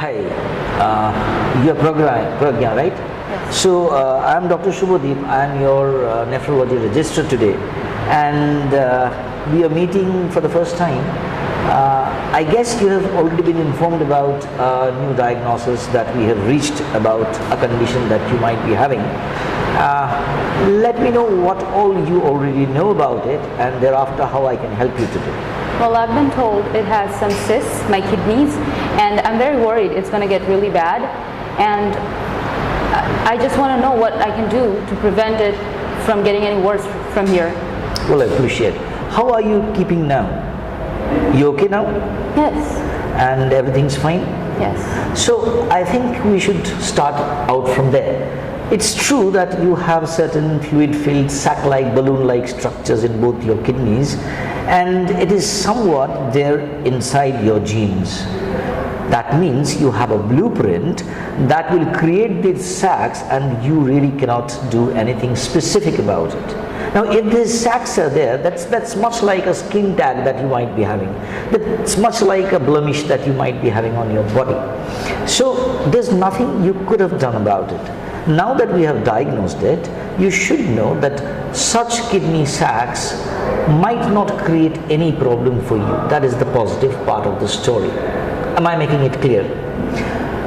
Hi, you're Pragya, right? Yes. So, I'm Dr. Subhadip. I'm your nephrology registrar today, and we are meeting for the first time. I guess you have already been informed about new diagnosis that we have reached about a condition that you might be having. Let me know what all you already know about it, and thereafter how I can help you today. Well, I've been told it has some cysts, my kidneys, and I'm very worried it's going to get really bad. And I just want to know what I can do to prevent it from getting any worse from here. Well, I appreciate it. How are you keeping now? You okay now? Yes. And everything's fine? Yes. So I think we should start out from there. It's true that you have certain fluid-filled sac-like, balloon-like structures in both your kidneys, and it is somewhat there inside your genes. That means you have a blueprint that will create these sacs, and you really cannot do anything specific about it. Now, if these sacs are there, that's much like a skin tag that you might be having. That's much like a blemish that you might be having on your body. So there's nothing you could have done about it. Now that we have diagnosed it, you should know that such kidney sacs might not create any problem for you. That is the positive part of the story. Am I making it clear?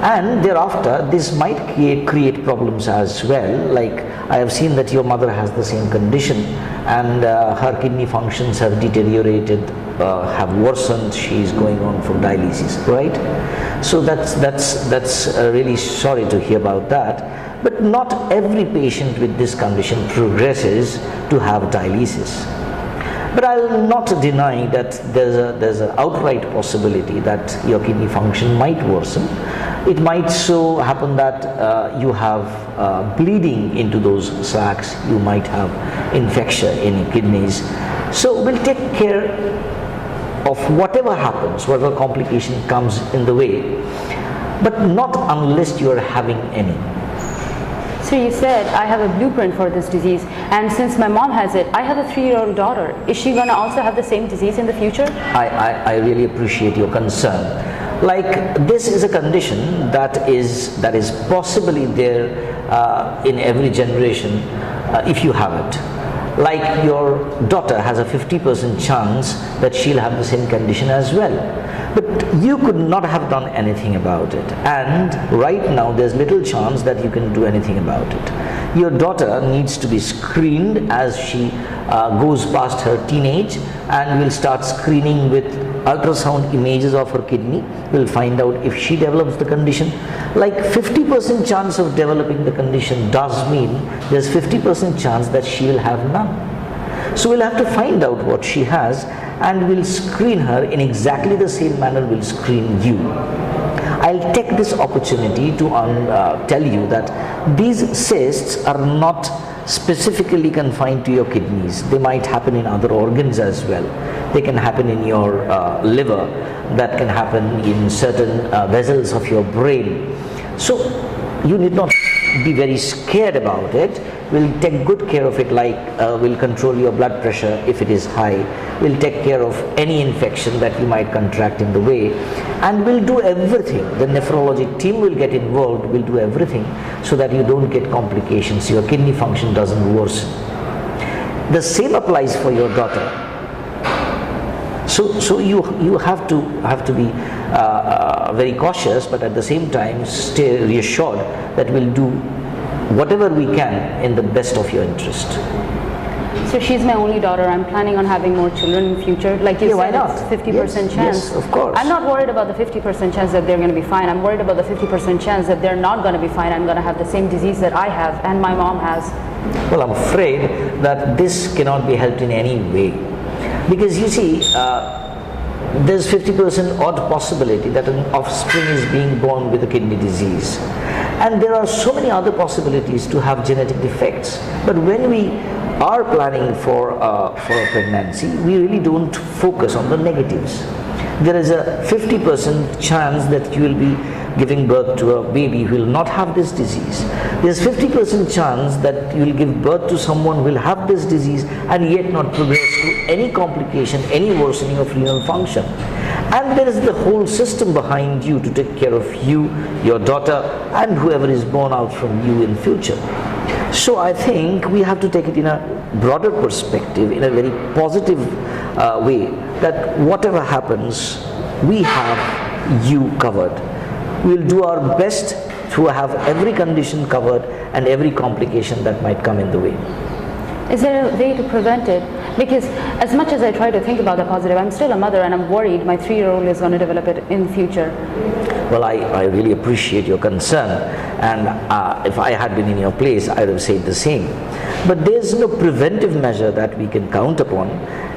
And thereafter, this might create problems as well. Like, I have seen that your mother has the same condition, and her kidney functions have deteriorated, have worsened. She is going on for dialysis, right? So that's really sorry to hear about that. But not every patient with this condition progresses to have dialysis. But I will not deny that there's an outright possibility that your kidney function might worsen. It might so happen that you have bleeding into those sacs. You might have infection in your kidneys. So we'll take care of whatever happens, whatever complication comes in the way, but not unless you are having any. So you said I have a blueprint for this disease, and since my mom has it, I have a 3-year-old daughter. Is she going to also have the same disease in the future? I really appreciate your concern. Like, this is a condition that is possibly there in every generation if you have it. Like, your daughter has a 50% chance that she'll have the same condition as well. But you could not have done anything about it, and right now there's little chance that you can do anything about it. Your daughter needs to be screened as she goes past her teenage, and we'll start screening with ultrasound images of her kidney. We'll find out if she develops the condition. Like, 50% chance of developing the condition does mean there's 50% chance that she will have none. So we'll have to find out what she has, and we'll screen her in exactly the same manner we'll screen you. I'll take this opportunity to tell you that these cysts are not specifically confined to your kidneys. They might happen in other organs as well. They can happen in your liver, that can happen in certain vessels of your brain. So you need not be very scared about it. We'll take good care of it, like we'll control your blood pressure if it is high. We'll take care of any infection that you might contract in the way, and we'll do everything. The nephrology team will get involved. We'll do everything so that you don't get complications, your kidney function doesn't worsen. The same applies for your daughter. So you have to be very cautious, but at the same time stay reassured that we'll do whatever we can in the best of your interest. So she's my only daughter. I'm planning on having more children in the future. Like you why said, not? it's 50% chance. Yes, of course. I'm not worried about the 50% chance that they're going to be fine. I'm worried about the 50% chance that they're not going to be fine. I'm going to have the same disease that I have and my mom has. Well, I'm afraid that this cannot be helped in any way, because you see, there's 50% odd possibility that an offspring is being born with a kidney disease, and there are so many other possibilities to have genetic defects. But when we are planning for a pregnancy, we really don't focus on the negatives. There is a 50% chance that you will be giving birth to a baby who will not have this disease. There's 50% chance that you will give birth to someone who will have this disease and yet not progress to any complication, any worsening of renal function. And there is the whole system behind you to take care of you, your daughter, and whoever is born out from you in future. So I think we have to take it in a broader perspective, in a very positive way, that whatever happens, we have you covered. We'll do our best to have every condition covered and every complication that might come in the way. Is there a way to prevent it? Because as much as I try to think about the positive, I'm still a mother and I'm worried my 3-year-old is going to develop it in the future. Well, I really appreciate your concern, and if I had been in your place, I would have said the same. But there's no preventive measure that we can count upon,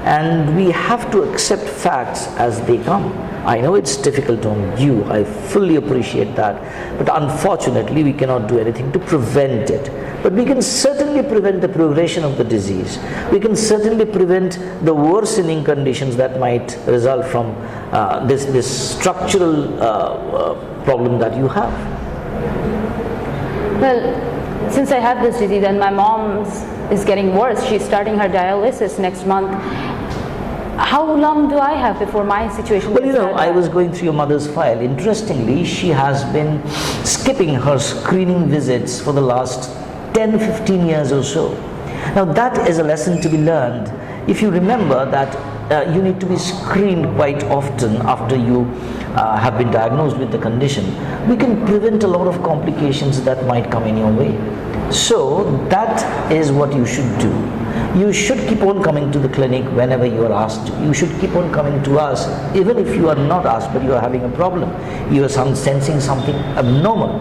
and we have to accept facts as they come. I know it's difficult on you, I fully appreciate that, but unfortunately we cannot do anything to prevent it. But we can certainly prevent the progression of the disease. We can certainly prevent the worsening conditions that might result from this structural problem that you have. Well, since I have this disease and my mom's is getting worse, she's starting her dialysis next month. How long do I have before my situation Well, gets that I bad? was going through your mother's file. Interestingly, she has been skipping her screening visits for the last 10-15 years or so. Now that is a lesson to be learned. If you remember that you need to be screened quite often after you have been diagnosed with the condition, we can prevent a lot of complications that might come in your way. So that is what you should do. You should keep on coming to the clinic whenever you are asked to. You should keep on coming to us even if you are not asked but you are having a problem. You are sensing something abnormal.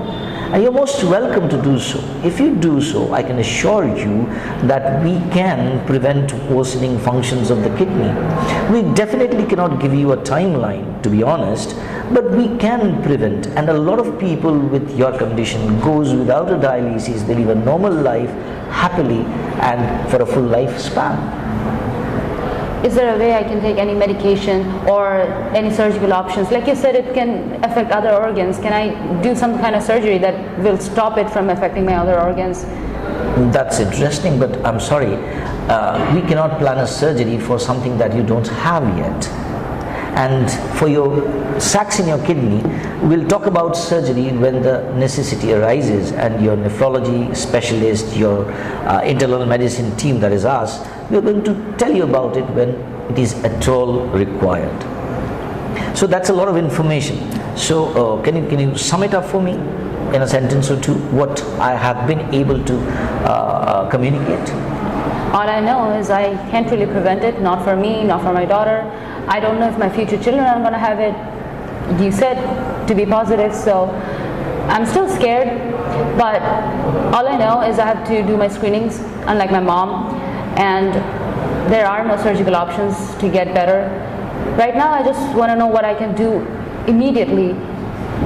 And you're most welcome to do so. If you do so, I can assure you that we can prevent worsening functions of the kidney. We definitely cannot give you a timeline, to be honest, but we can prevent. And a lot of people with your condition goes without a dialysis. They live a normal life happily and for a full lifespan. Is there a way I can take any medication or any surgical options? Like you said, it can affect other organs. Can I do some kind of surgery that will stop it from affecting my other organs? That's interesting, but I'm sorry, we cannot plan a surgery for something that you don't have yet. And for your sacs in your kidney, we'll talk about surgery when the necessity arises, and your nephrology specialist, your internal medicine team, that is us, we're going to tell you about it when it is at all required. So that's a lot of information. So can you sum it up for me in a sentence or two, what I have been able to communicate? All I know is I can't really prevent it, not for me, not for my daughter. I don't know if my future children are going to have it. You said to be positive, so I'm still scared, but all I know is I have to do my screenings, unlike my mom, and there are no surgical options to get better. Right now, I just want to know what I can do immediately.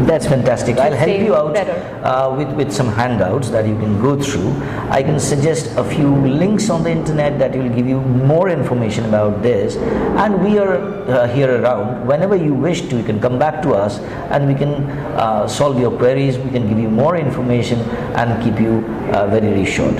That's fantastic. I'll help you out better. with some handouts that you can go through. I can suggest a few links on the internet that will give you more information about this, and we are here around. Whenever you wish to, you can come back to us and we can solve your queries. We can give you more information and keep you very reassured.